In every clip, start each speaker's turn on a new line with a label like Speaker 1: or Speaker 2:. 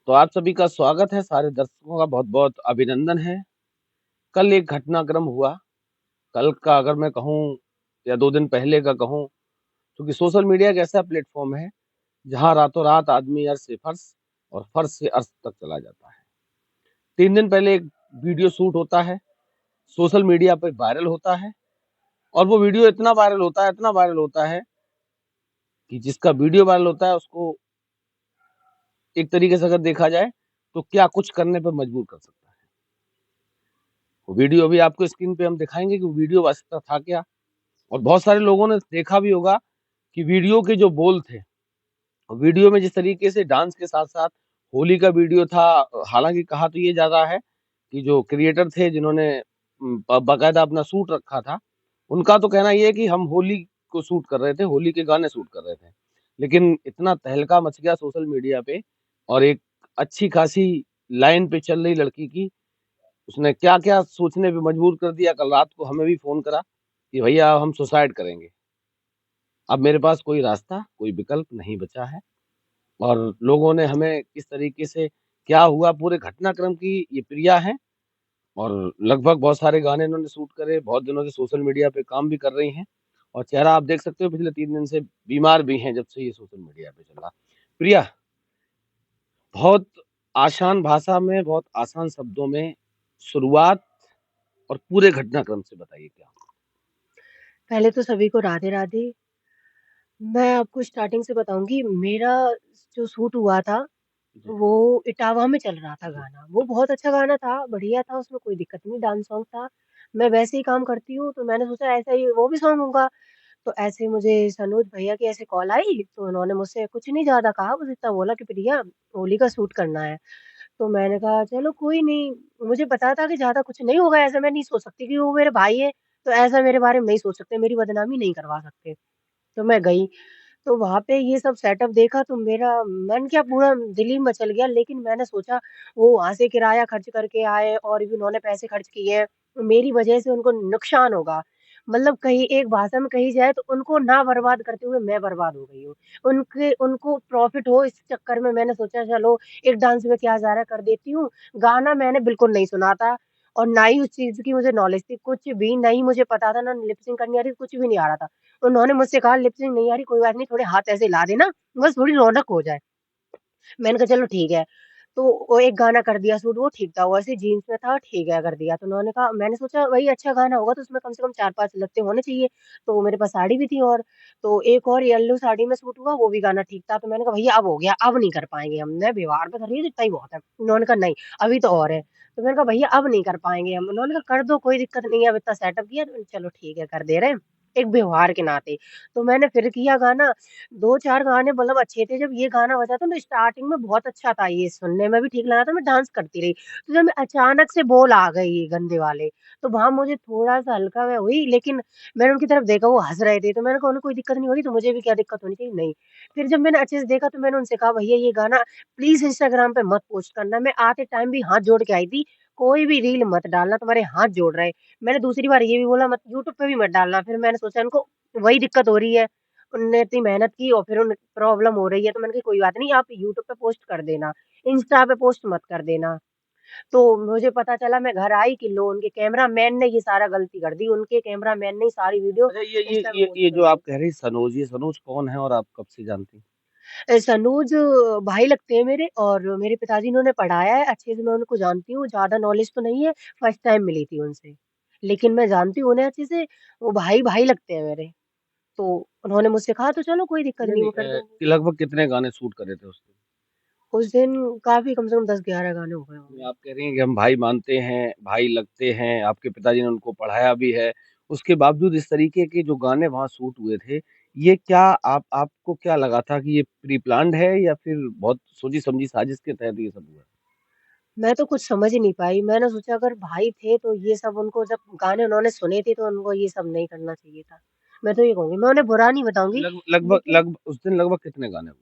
Speaker 1: तो आप सभी का स्वागत है, सारे दर्शकों का बहुत-बहुत अभिनंदन है। कल एक घटनाक्रम हुआ, कल का अगर मैं कहूँ या 2 दिन पहले का कहूँ, क्योंकि सोशल मीडिया एक ऐसा प्लेटफ़ॉर्म है, जहाँ रातों-रात आदमी अर्श से फ़र्श और फ़र्श से अर्श तक चला जाता है। 3 दिन पहले एक वीडियो शूट होता है, सोशल मीडिया पे वायरल होता है और वो वीडियो इतना वायरल होता है कि जिसका वीडियो वायरल होता है उसको एक तरीके से अगर देखा जाए, तो क्या कुछ करने पे मजबूर कर सकता है। वो वीडियो अभी आपको स्क्रीन पे हम दिखाएँगे कि वो वीडियो वास्तव था क्या? और बहुत सारे लोगों ने देखा भी होगा कि वीडियो के जो बोल थे, वीडियो में जिस तरीके से डांस के साथ-साथ होली का वीडियो था, हालाँकि कहा तो ये जा रहा है कि जो क्रिएटर थे जिन्होंने बाकायदा अपना शूट रखा था, उनका तो कहना ये है कि हम होली को शूट कर रहे थे, होली के गाने शूट कर रहे थे। लेकिन इतना तहलका मच गया सोशल मीडिया पे और एक अच्छी खासी लाइन पे चल रही लड़की की, उसने क्या-क्या सोचने पे मजबूर कर दिया, कल रात को हमें भी फ़ोन करा कि भैया हम सुसाइड करेंगे। अब मेरे पास कोई रास्ता, कोई विकल्प नहीं बचा है और लोगों ने हमें किस तरीके से क्या हुआ पूरे घटनाक्रम की ये प्रिया हैं और लगभग बहुत सारे गाने इन्होंने शूट करे, बहुत दिनों से सोशल मीडिया पे काम भी कर रही हैं और चेहरा आप देख सकते हो पिछले 3 दिन से बीमार भी हैं जब से ये सोशल मीडिया पे चला। प्रिया, बहुत आसान भाषा में, बहुत आसान शब्दों में शुरुआत और पूरे घटनाक्रम से बताइए क्या?
Speaker 2: पहले तो सभी को राधे राधे। मैं आपको स्टार्टिंग से बताऊँगी, मेरा जो शूट हुआ था,
Speaker 1: जी,
Speaker 2: वो इटावा में चल रहा था गाना। वो बहुत अच्छा गाना था, बढ़िया था, उसमें कोई दिक्कत नहीं, डांस सॉन्ग था। मैं वैसे ही काम करती हूँ, तो मैंने सोचा ऐसा ही वो भी सॉन्ग होगा। तो ऐसे मुझे सनोज भैया की ऐसे कॉल आई, तो उन्होंने मुझसे कुछ नहीं ज़्यादा कहा, बस इतना बोला कि प्रिया, होली का शूट करना है। तो मैंने कहा चलो कोई नहीं, मुझे पता था कि ज़्यादा कुछ नहीं होगा, ऐसा मैं नहीं सोच सकती कि वो मेरे भाई है, तो ऐसा मेरे बारे में नहीं सोच सकते, मेरी बदनामी नहीं करवा सकते। तो मैं गई, तो वहाँ पे ये सब सेटअप देखा तो मेरा मन क्या पूरा दिल ही मचल गया। लेकिन मैंने सोचा वो वहाँ से किराया खर्च करके आए और भी उन्होंने पैसे खर्च किए हैं, तो मेरी वजह से उनको नुकसान होगा। मतलब कहीं एक भाषा में कही जाए तो उनको ना बर्बाद करते हुए मैं बर्बाद हो गई हूँ। उनके उनको प्रॉफ़िट हो इस चक्कर में मैंने सोचा चलो एक डांस में क्या जा रहा है कर देती हूँ। गाना मैंने बिल्कुल नहीं सुना था और ना ही उस चीज़ की मुझे नॉलेज थी, कुछ भी नहीं मुझे पता था, ना लिप सिंक करनी आ रही थी, कुछ भी नहीं आ रहा था। उन्होंने मुझसे कहा लिप सिंक नहीं आ रही, कोई बात नहीं, थोड़े हाथ ऐसे हिला देना, बस थोड़ी रौनक हो जाए। मैंने कहा चलो ठीक है। तो वो एक गाना कर दिया शूट, वो ठीक था, वो ऐसे जीन्स में था, ठीक है कर दिया। तो उन्होंने कहा, मैंने सोचा वही अच्छा गाना होगा तो उसमें कम से कम 4-5 लत्ते होने चाहिए। तो मेरे पास साड़ी भी थी और तो एक और येलो साड़ी में शूट हुआ, वो भी गाना ठीक था। तो मैंने कहा भैया अब हो गया, अब नहीं कर पाएँगे हम, मैं व्यवहार पे कर रही हूँ इतना ही बहुत है। उन्होंने कहा नहीं, अभी तो और है। तो मैंने कहा भैया अब नहीं कर पाएँगे हम। उन्होंने कहा कर दो कोई दिक्कत नहीं है, अब इतना सेटअप किया तो चलो ठीक है कर दे रहे हैं, एक व्यवहार के नाते। तो मैंने फिर किया गाना, 2-4 गाने मतलब अच्छे थे, जब ये गाना बजा तो ना स्टार्टिंग में बहुत अच्छा था, ये सुनने में भी ठीक लगा था, मैं डांस करती रही। तो जब अचानक से बोल आ गए ये गंदे वाले, तो वहाँ मुझे थोड़ा-सा हल्का मैं हुई, लेकिन मैंने उनकी तरफ देखा वो हँस रहे थे, तो मैंने कहा उन्हें कोई दिक्कत नहीं हो रही तो मुझे भी क्या दिक्कत होनी चाहिए? नहीं। फिर जब मैंने अच्छे से देखा तो मैंने उनसे कहा भैया ये गाना प्लीज़ इंस्टाग्राम पे मत पोस्ट करना। मैं आते टाइम भी हाथ जोड़ के आई थी, कोई भी रील मत डालना, तुम्हारे हाथ जोड़ रहे हैं। मैंने दूसरी बार ये भी बोला मत यूट्यूब पे भी मत डालना, फिर मैंने सोचा इनको वही दिक्कत हो रही है। उनने इतनी मेहनत की और फिर उन्हें प्रॉब्लम हो रही है, तो मैंने कहा कोई बात नहीं आप यूट्यूब पे पोस्ट कर देना, इंस्टा पे पोस्ट मत कर देना। तो मुझे पता चला मैं घर आई कि लो उनके कैमरामैन ने ये सारा गलती कर दी, उनके कैमरामैन ने ही सारी वीडियो
Speaker 1: अच्छा ये
Speaker 2: इंस्टा पे
Speaker 1: ये
Speaker 2: पोस्ट
Speaker 1: ये
Speaker 2: कर
Speaker 1: जो
Speaker 2: दी।
Speaker 1: आप कह रही सनोज, ये सनोज कौन है और आप कब से जानती हैं?
Speaker 2: सनोज भाई लगते हैं मेरे और मेरे पिताजी ने उन्हें पढ़ाया है, अच्छे से मैं उनको जानती हूँ, ज़्यादा नॉलेज तो नहीं है, फर्स्ट टाइम मिली थी उनसे। लेकिन मैं जानती हूँ उन्हें अच्छे से, वो भाई-भाई लगते हैं मेरे। तो उन्होंने मुझसे कहा तो चलो कोई दिक्कत
Speaker 1: नहीं,
Speaker 2: नहीं
Speaker 1: नहीं
Speaker 2: वो कर देंगे।
Speaker 1: कि लगभग कितने गाने शूट करे थे उस दिन?
Speaker 2: उस दिन काफ़ी कम से कम 10-11 गाने हो गए
Speaker 1: नहीं,
Speaker 2: होंगे।
Speaker 1: आप कह रही हैं कि हम भाई मानते हैं, भाई लगते हैं, आपके पिताजी ने उनको पढ़ाया भी है, उसके बावजूद इस तरीके के जो गाने वहाँ शूट हुए थे, ये क्या आप आपको क्या लगा था कि ये प्री प्लान्ड है या फिर बहुत सोची-समझी साजिश के तहत ये सब हुआ?
Speaker 2: मैं तो कुछ समझ ही नहीं पाई। मैंने सोचा अगर भाई थे तो ये सब उनको जब गाने उन्होंने सुने थे तो उनको ये सब नहीं करना चाहिए था। मैं तो ये कहूँगी, मैं उन्हें बुरा नहीं बताऊँगी, लेकिन
Speaker 1: उस दिन लगभग कितने गाने हुए?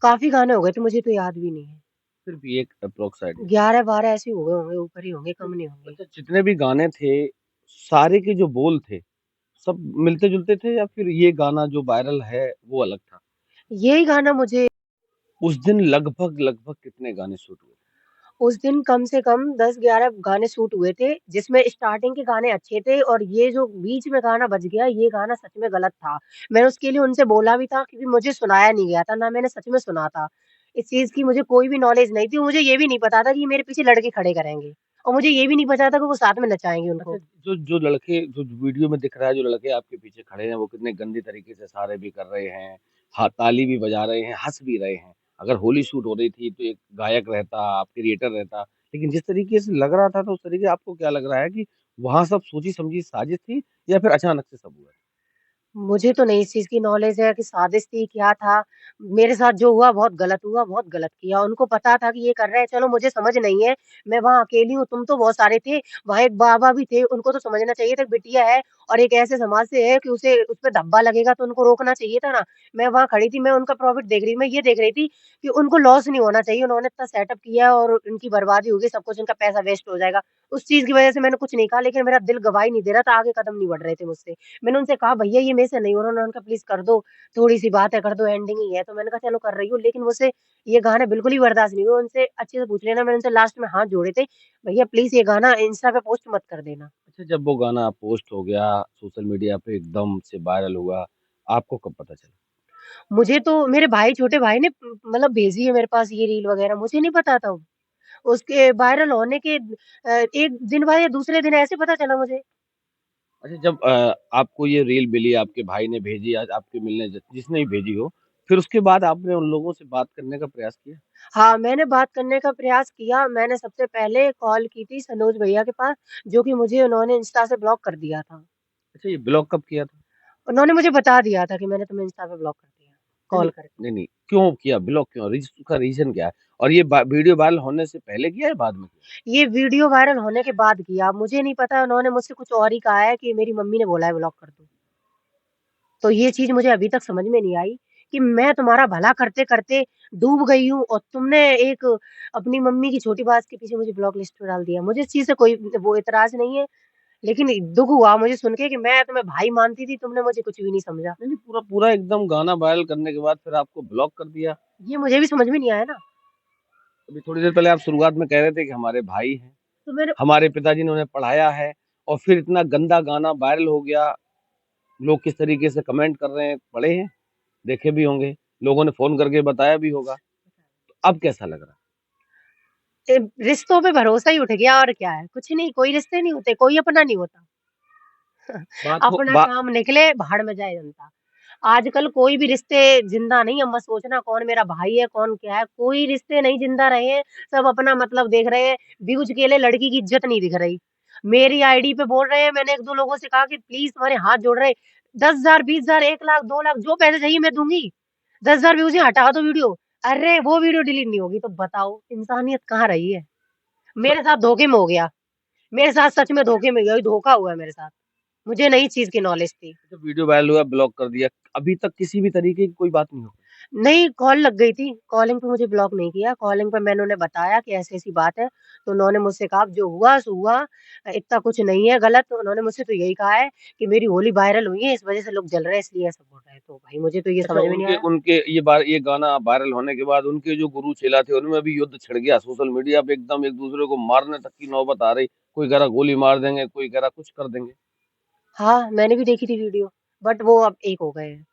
Speaker 2: काफ़ी गाने हो गए थे, मुझे तो याद भी नहीं है।
Speaker 1: फिर भी एक एप्रॉक्स आइडिया।
Speaker 2: 11-12 ऐसे ही हो गए होंगे, ऊपर ही होंगे, कम नहीं होंगे।
Speaker 1: अच्छा जितने भी गाने थे, सारे के जो बोल थे, सब मिलते-जुलते थे या फिर ये गाना जो वायरल है, वो अलग था?
Speaker 2: यही गाना मुझे
Speaker 1: उस दिन लगभग कितने गाने शूट हुए?
Speaker 2: उस दिन कम से कम 10-11 गाने शूट हुए थे, जिसमें स्टार्टिंग के गाने अच्छे थे और ये जो बीच में गाना बज गया, ये गाना सच में गलत था। मैंने उसके लिए उनसे बोला भी था क्योंकि मुझे सुनाया नहीं गया था, ना मैंने सच में सुना था। इस चीज़ की मुझे कोई भी नॉलेज नहीं थी और मुझे ये भी नहीं पता था कि मेरे पीछे लड़के खड़े करेंगे और मुझे ये भी नहीं पता था कि वो साथ में नचाएँगे
Speaker 1: अच्छा,
Speaker 2: उनको।
Speaker 1: जो जो लड़के जो वीडियो में दिख रहा है, जो लड़के आपके पीछे खड़े हैं, वो कितने गंदे तरीके से इशारे भी कर रहे हैं, हाँ, ताली भी बजा रहे हैं, हँस भी रहे हैं। अगर होली शूट हो रही थी, तो एक गायक रहता, आप क्रिएटर रहता, लेकिन जिस तरीके से लग रहा था, तो उस तरीके आपको क्या लग रहा है कि वहाँ सब सोची-समझी साजिश थी या फिर अचानक से सब हुआ?
Speaker 2: मुझे तो नहीं इस चीज़ की नॉलेज है कि साजिश थी, क्या था। मेरे साथ जो हुआ बहुत गलत हुआ, बहुत गलत किया। उनको पता था कि ये कर रहे हैं, चलो मुझे समझ नहीं है, मैं वहाँ अकेली हूँ, तुम तो बहुत सारे थे। वहाँ एक बाबा भी थे, उनको तो समझना चाहिए था, बिटिया है और एक ऐसे समाज से है कि उसे उस पे धब्बा लगेगा तो उनको रोकना चाहिए था ना। मैं वहाँ खड़ी थी, मैं उनका प्रॉफ़िट देख रही मैं ये देख रही थी कि उनको लॉस नहीं होना चाहिए। उन्होंने इतना सेटअप किया और उनकी बर्बादी होगी, सब कुछ उनका पैसा वेस्ट हो जाएगा। उस चीज़ की वज़ह से मैंने कुछ नहीं कहा, लेकिन मेरा दिल गवाही नहीं दे रहा था, आगे कदम नहीं बढ़ रहे थे मुझसे। मैंने उनसे कहा भैया ये मेरे से नहीं हो रहा, उन्होंने कहा प्लीज़ कर दो, थोड़ी-सी बात है कर दो एंडिंग ही है, तो मैंने कहा चलो कर रही हूँ, लेकिन मुझसे ये गाना बिल्कुल ही बर्दाश्त नहीं हुआ, उनसे अच्छे से पूछ लेना, मैंने उनसे लास्ट में हाथ जोड़े थे, भैया प्लीज़ ये गाना इंस्टा पे पोस्ट मत कर देना।
Speaker 1: अच्छा, जब वो गाना पोस्ट हो गया, सोशल मीडिया पे एकदम से वायरल हुआ, आपको कब पता चला?
Speaker 2: मुझे तो मेरे भाई छोटे भाई ने मतलब भेजी है मेरे पास ये रील वगैरह, मुझे नहीं पता था। उसके वायरल होने के 1 दिन बाद या दूसरे दिन ऐसे पता चला मुझे।
Speaker 1: अच्छा, जब आपको ये रील मिली, आपके भाई ने भेजी, आज आपके मिलने जिसने भी भेजी हो, फिर उसके बाद आपने उन लोगों से बात करने का प्रयास किया?
Speaker 2: हाँ, मैंने बात करने का प्रयास किया, मैंने सबसे पहले कॉल की थी सनोज भैया के पास, जो कि मुझे उन्होंने इंस्टा से ब्लॉक कर दिया था।
Speaker 1: अच्छा, ये ब्लॉक कब किया था?
Speaker 2: उन्होंने मुझे बता दिया था कि मैंने तुम्हें इंस्टा पे ब्लॉक कर दिया,
Speaker 1: नहीं,
Speaker 2: कॉल
Speaker 1: नहीं,
Speaker 2: करके।
Speaker 1: नहीं, नहीं, क्यों किया? ब्लॉक क्यों? उसका रीज़न क्या है? और ये वीडियो वायरल होने से पहले किया या बाद में किया?
Speaker 2: ये वीडियो वायरल होने के बाद किया, मुझे नहीं पता उन्होंने मुझसे कुछ और ही कहा है कि मेरी मम्मी ने बोला है ब्लॉक कर दो। तो ये चीज़ मुझे अभी तक समझ में नहीं आई कि मैं तुम्हारा भला करते-करते डूब गई हूँ और तुमने एक अपनी मम्मी की छोटी बात के पीछे मुझे ब्लॉक लिस्ट में डाल दिया। मुझे इस चीज़ से कोई वो इतराज़ नहीं है, लेकिन दुःख हुआ मुझे सुन के कि मैं तुम्हें भाई मानती थी, तुमने मुझे कुछ भी नहीं समझा।
Speaker 1: नहीं, नहीं, पूरा पूरा एकदम गाना वायरल करने के बाद फिर आपको ब्लॉक कर दिया।
Speaker 2: ये मुझे भी समझ में नहीं आया ना।
Speaker 1: अभी थोड़ी देर पहले आप शुरुआत में कह रहे थे कि हमारे भाई हैं,
Speaker 2: तो मैंने
Speaker 1: हमारे पिताजी ने उन्हें पढ़ाया है और फिर इतना गंदा गाना वायरल हो गया, लोग किस तरीके से कमेंट कर रहे हैं, पढ़े हैं, देखे भी होंगे, लोगों ने फ़ोन करके बताया भी होगा। तो अब कैसा लग रहा है?
Speaker 2: रिश्तों पे भरोसा ही उठ गया और क्या है। कुछ नहीं, कोई रिश्ते नहीं होते, कोई अपना नहीं होता।
Speaker 1: बात हो
Speaker 2: अपना
Speaker 1: बा
Speaker 2: काम निकले, भाड़ में जाए जनता। आजकल कोई भी रिश्ते जिंदा नहीं है, मत सोचना कौन मेरा भाई है, कौन क्या है, कोई रिश्ते नहीं जिंदा रहे हैं, सब अपना मतलब देख रहे हैं, व्यूज के लिए लड़की की इज्जत नहीं दिख रही। मेरी आईडी पे बोल रहे हैं, मैंने 1-2 लोगों से कहा कि प्लीज तुम्हारे हाथ जोड़ रहे हैं, 10,000, 20,000, 1 लाख, 2 लाख जो पैसे चाहिए मैं दूंगी, 10,000 व्यूज ही हटा दो वीडियो। अरे वो वीडियो डिलीट नहीं होगी तो बताओ इंसानियत कहाँ रही है।
Speaker 1: तो
Speaker 2: मेरे साथ धोखे में हो गया, मेरे साथ सच में धोखे में यही धोखा हुआ है मेरे साथ। मुझे नई चीज की नॉलेज थी।
Speaker 1: जब वीडियो वायरल हुआ, ब्लॉक कर दिया, अभी तक किसी भी तरीके की कोई बात नहीं हो?
Speaker 2: नहीं, कॉल लग गई थी। कॉलिंग पे मुझे ब्लॉक नहीं किया। कॉलिंग पे मैंने उन्हें बताया कि ऐसी-ऐसी बात है, तो उन्होंने मुझसे कहा जो हुआ सो हुआ, इतना कुछ नहीं है गलत। उन्होंने मुझसे तो यही कहा है कि मेरी होली वायरल हुई है, इस वज़ह से लोग जल रहे हैं इसलिए ऐसा बोल रहे हैं। तो भाई मुझे तो ये
Speaker 1: अच्छा,
Speaker 2: समझ में नहीं
Speaker 1: उनके
Speaker 2: आया।
Speaker 1: उनके ये गाना वायरल होने के बाद उनके जो गुरु चेला थे, उनमें भी युद्ध छिड़ गया। सोशल मीडिया पे एकदम एक-दूसरे को मारने तक की नौबत आ रही। कोई कह रहा गोली मार देंगे, कोई कह रहा कुछ कर देंगे।
Speaker 2: हाँ, मैंने भी देखी थी वीडियो, बट वो अब एक हो गए हैं।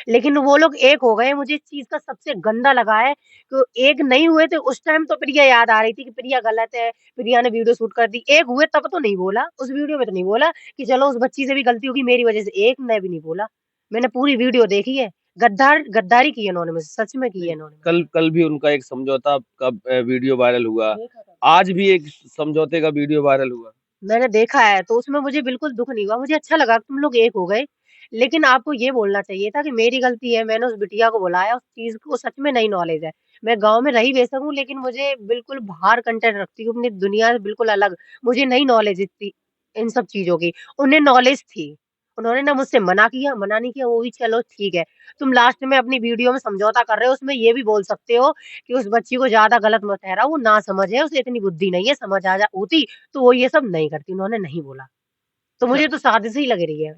Speaker 2: लेकिन वो लोग एक हो गए, मुझे इस चीज़ का सबसे गंदा लगा है कि एक नहीं हुए थे उस टाइम तो प्रिया याद आ रही थी कि प्रिया गलत है, प्रिया ने वीडियो शूट कर दी। एक हुए तब तो नहीं बोला, उस वीडियो में तो नहीं बोला कि चलो उस बच्ची से भी गलती होगी मेरी वज़ह से, एक ने भी नहीं बोला। मैंने पूरी वीडियो देखी है, गद्दारी की है उन्होंने मुझसे, सच में की है
Speaker 1: नहीं,
Speaker 2: इन्होंने मुझसे।
Speaker 1: कल कल भी उनका एक समझौता का वीडियो वायरल हुआ।
Speaker 2: देखा था।
Speaker 1: आज भी एक समझौते का वीडियो वायरल हुआ।
Speaker 2: मैंने देखा है, तो उसमें मुझे बिल्कुल दुःख नहीं हुआ, मुझे अच्छा लगा कि तुम लोग एक हो गए। लेकिन आपको ये बोलना चाहिए था कि मेरी गलती है, मैंने उस बिटिया को बुलाया, उस चीज़ को सच में नहीं नॉलेज है। मैं गाँव में रही बेशक हूँ, लेकिन मुझे बिल्कुल बाहर कंटेंट रखती हूँ, अपनी दुनिया से बिल्कुल अलग। मुझे नहीं नॉलेज इतनी इन सब चीज़ों की, उन्हें नॉलेज थी। उन्होंने ना मुझसे मना किया, मना नहीं किया, वो भी चलो ठीक है। तुम लास्ट में अपनी वीडियो में समझौता कर रहे हो, उसमें ये भी बोल सकते हो कि उस बच्ची को ज़्यादा गलत मत ठहराओ, वो नासमझ है, उसे इतनी बुद्धि नहीं है, समझ आ जा होती तो वो ये सब नहीं करती, उन्होंने नहीं बोला। तो
Speaker 1: अच्छा,
Speaker 2: मुझे तो साजिश ही लग रही है।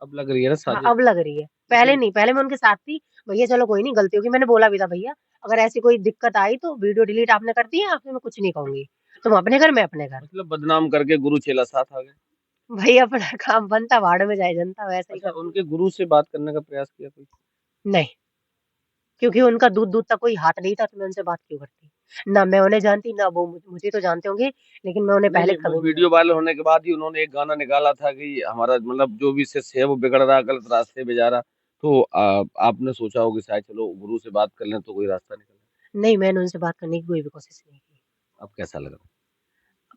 Speaker 1: अब लग रही है ना
Speaker 2: हाँ,
Speaker 1: साजिश?
Speaker 2: अब लग रही है।
Speaker 1: तो
Speaker 2: पहले
Speaker 1: फिर
Speaker 2: नहीं, पहले मैं उनके साथ थी, भैया चलो कोई नहीं गलती होगी, मैंने बोला भी था भैया अगर ऐसी कोई दिक्कत आई तो वीडियो डिलीट आपने कर दी है, आपसे मैं कुछ नहीं कहूँगी। तुम अपने घर, मैं अपने घर।
Speaker 1: मतलब बदनाम करके गुरु चेला साथ आ गए।
Speaker 2: भई अपना काम बनता, भाड़ में जाए जनता, वैसा ही
Speaker 1: अच्छा,
Speaker 2: करती हूँ।
Speaker 1: उनके गुरु से बात करने का प्रयास किया कोई?
Speaker 2: नहीं, क्योंकि उनका दूर-दूर तक कोई हाथ नहीं था, तो मैं उनसे बात क्यों करती? ना मैं उन्हें जानती, ना वो मुझे तो जानते होंगे, लेकिन मैं उन्हें
Speaker 1: नहीं,
Speaker 2: पहले
Speaker 1: नहीं, वो
Speaker 2: कभी नहीं
Speaker 1: वीडियो
Speaker 2: जानती।
Speaker 1: वायरल होने के बाद ही उन्होंने एक गाना निकाला था कि हमारा मतलब जो भी शिष्य है वो बिगड़ रहा, गलत रास्ते पे जा रहा। तो आपने सोचा होगा कि शायद चलो गुरु से बात कर लें तो कोई रास्ता निकले।
Speaker 2: नहीं, मैंने उनसे बात करने की कोई भी कोशिश नहीं की।
Speaker 1: अब कैसा लग रहा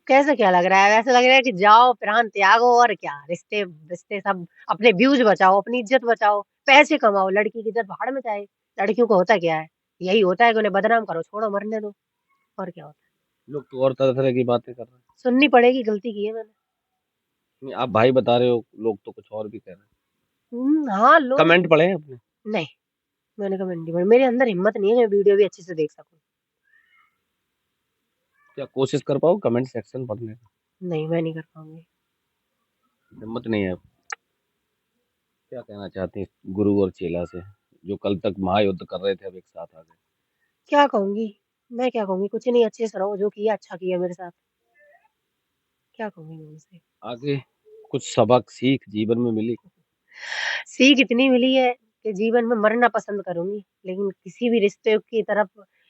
Speaker 2: कैसा क्या लग रहा है? ऐसा लग रहा है कि जाओ प्राण त्यागो और क्या, रिश्ते रिश्ते सब अपने व्यूज बचाओ, अपनी इज्जत बचाओ, पैसे कमाओ, लड़की की इज्जत भाड़ में जाए। लड़कियों को होता क्या है? यही होता है कि उन्हें बदनाम करो, छोड़ो मरने दो, और क्या होता है?
Speaker 1: है? लोग तो और तरह-तरह की बातें कर रहे हैं।
Speaker 2: सुननी पड़ेगी, गलती की है मैंने।
Speaker 1: नहीं, आप भाई बता रहे हो, लोग तो कुछ और भी कह रहे हैं।
Speaker 2: हाँ, लोग।
Speaker 1: कमेंट पढ़े हैं आपने?
Speaker 2: नहीं, मैंने कमेंट नहीं पढ़ी, मेरे अंदर हिम्मत नहीं है कि मैं वीडियो भी अच्छे से देख सकूँ।
Speaker 1: क्या कोशिश कर पाओ कमेंट सेक्शन पढ़ने की?
Speaker 2: नहीं, मैं नहीं कर पाऊँगी।
Speaker 1: हिम्मत नहीं है। क्या कहना चाहती हैं गुरु और चेला से, जो कल तक महायुद्ध कर रहे थे अब एक साथ आ गए?
Speaker 2: क्या कहूँगी? मैं क्या कहूँगी? कुछ नहीं, अच्छे से रहो, जो किया अच्छा किया मेरे साथ। क्या कहूँगी मैं उनसे?
Speaker 1: आगे कुछ सबक सीख जीवन में मिली?
Speaker 2: सीख इतनी मिली है कि जीवन में मरना पसंद करूँगी, लेकिन किसी भी रिश्ते की तरफ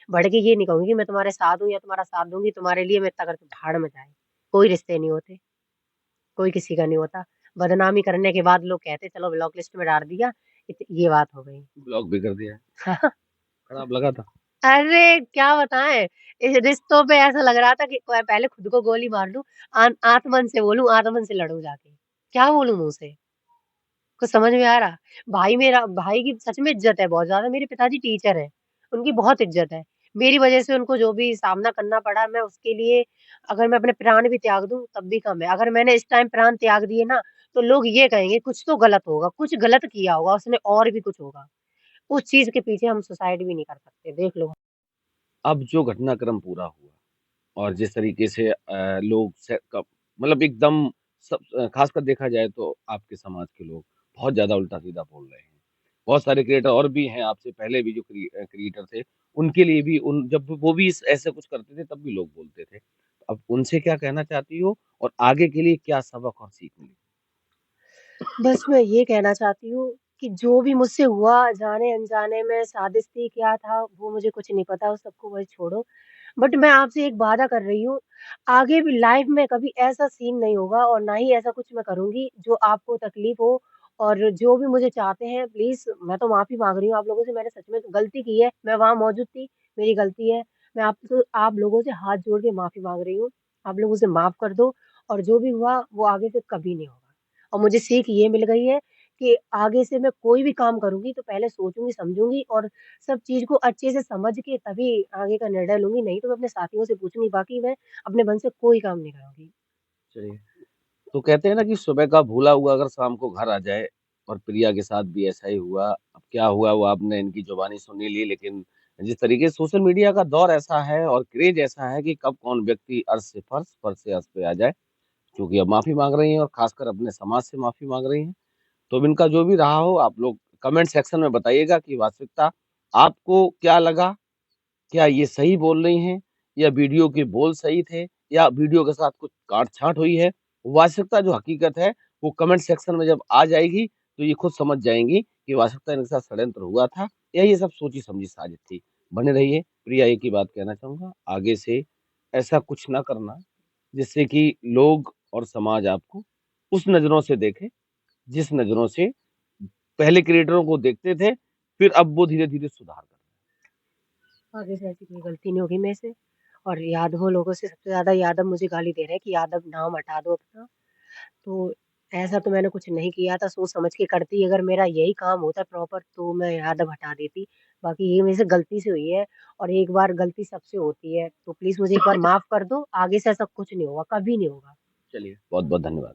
Speaker 2: बढ़ के ये नहीं कहूँगी कि मैं तुम्हारे साथ हूँ या तुम्हारा साथ दूँगी, तुम्हारे लिए मैं इतना करती हूँ, भाड़ में जाए। कोई रिश्ते नहीं होते, कोई किसी का नहीं होता। बदनामी करने के बाद लोग कहते चलो ब्लॉक लिस्ट में डाल दिया, ये बात हो गई।
Speaker 1: ब्लॉक भी कर दिया है। खराब लगा था।
Speaker 2: अरे! क्या बताएँ, इस रिश्तों पे ऐसा लग रहा था कि पहले खुद को गोली मार लूँ, आत्मन से बोलूँ, आत्मन से लड़ूँ जाके। क्या बोलूँ मुँह से? कुछ समझ में आ रहा? भाई की सच में इज़्ज़त है बहुत ज़्यादा, मेरे पिताजी टीचर हैं, उनकी बहुत इज़्ज़त है। मेरी वज़ह से उनको जो भी सामना करना पड़ा, मैं उसके लिए अगर मैं अपने प्राण भी त्याग दूँ, तब भी कम है। अगर मैंने इस टाइम प्राण त्याग दिए ना, तो लोग ये कहेंगे कुछ तो गलत होगा, कुछ गलत किया होगा उसने और भी कुछ होगा। उस चीज़ के पीछे हम सुसाइड भी नहीं कर सकते, देख लो।
Speaker 1: अब जो घटनाक्रम पूरा हुआ और जिस तरीके से लोग मतलब एकदम खासकर देखा जाए तो आपके समाज के लोग बहुत ज्यादा उल्टा सीधा बोल रहे हैं। बहुत सारे क्रिएटर और भी हैं आपसे पहले भी जो क्रिएटर थे, उनके लिए भी उन जब वो भी ऐसे कुछ करते थे तब भी लोग बोलते थे। अब उनसे क्या कहना चाहती हो और आगे के लिए क्या सबक और सीख मिली?
Speaker 2: बस मैं ये कहना चाहती हूँ कि जो भी मुझसे हुआ, जाने-अनजाने में साजिश थी, क्या था, वो मुझे कुछ नहीं पता, उस सबको वही छोड़ो। बट मैं आपसे एक वादा कर रही हूँ, आगे भी लाइफ़ में कभी ऐसा सीन नहीं होगा और ना ही ऐसा कुछ मैं करूँगी जो आपको तकलीफ़ हो। और जो भी मुझे चाहते हैं प्लीज़, मैं तो माफ़ी माँग रही हूँ आप लोगों से, मैंने सच में गलती की है, मैं वहाँ मौजूद थी, मेरी गलती है। मैं आप लोगों से हाथ जोड़ के माफ़ी माँग रही हूँ, आप लोग मुझे माफ़ कर दो और जो भी हुआ वो आगे से कभी नहीं होगा। और मुझे सीख ये मिल गई है कि आगे से मैं कोई भी काम करूँगी तो पहले सोचूँगी, समझूँगी और सब चीज़ को अच्छे से समझ के तभी आगे का निर्णय लूँगी, नहीं तो मैं अपने साथियों से पूछूँगी, बाकी मैं अपने मन से कोई काम नहीं करूँगी।
Speaker 1: चलिए, तो कहते हैं ना कि सुबह का भूला हुआ अगर शाम को घर आ जाए, और प्रिया के साथ भी ऐसा ही हुआ। अब क्या हुआ वो आपने इनकी जुबानी सुन ही ली, लेकिन जिस तरीके से सोशल मीडिया का दौर ऐसा है और क्रेज ऐसा है कि कब कौन व्यक्ति अर्श से फर्श, फर्श से अर्श पे आ जाए। क्योंकि अब माफी मांग रही हैं और खासकर अपने समाज से माफी मांग रही हैं। तो अब इनका जो भी रहा हो, आप लोग कमेंट सेक्शन में बताइएगा कि वास्तविकता आपको क्या लगा। क्या ये सही बोल रही हैं या वीडियो के बोल सही थे या वीडियो के साथ कुछ काट-छाँट हुई है? वास्तविकता जो हकीकत है वो कमेंट सेक्शन में जब आ जाएगी तो ये खुद समझ जाएँगी कि वास्तविकता इनके साथ षड्यंत्र हुआ था या ये सब सोची-समझी साजिश थी। बने रहिए। प्रिया, एक ही बात कहना चाहूँगा, आगे से ऐसा कुछ ना करना जिससे कि लोग और समाज आपको उस नज़रों से देखे, जिस नज़रों से पहले क्रिएटरों को देखते थे, फिर अब वो धीरे-धीरे सुधार कर रहे हैं।
Speaker 2: आगे से ऐसी कोई गलती नहीं होगी मेरे से। और यादव लोगों से सबसे ज़्यादा यादव मुझे गाली दे रहे हैं कि यादव नाम हटा दो अपना। तो ऐसा तो मैंने कुछ नहीं किया था, सोच समझ के करती, अगर मेरा यही काम होता प्रॉपर तो मैं यादव हटा देती। बाकी ये मेरे से गलती से हुई है और एक बार गलती सबसे होती है, तो प्लीज़ मुझे एक बार माफ़ कर दो, आगे से ऐसा कुछ नहीं होगा, कभी नहीं होगा।
Speaker 1: चलिए, बहुत-बहुत धन्यवाद।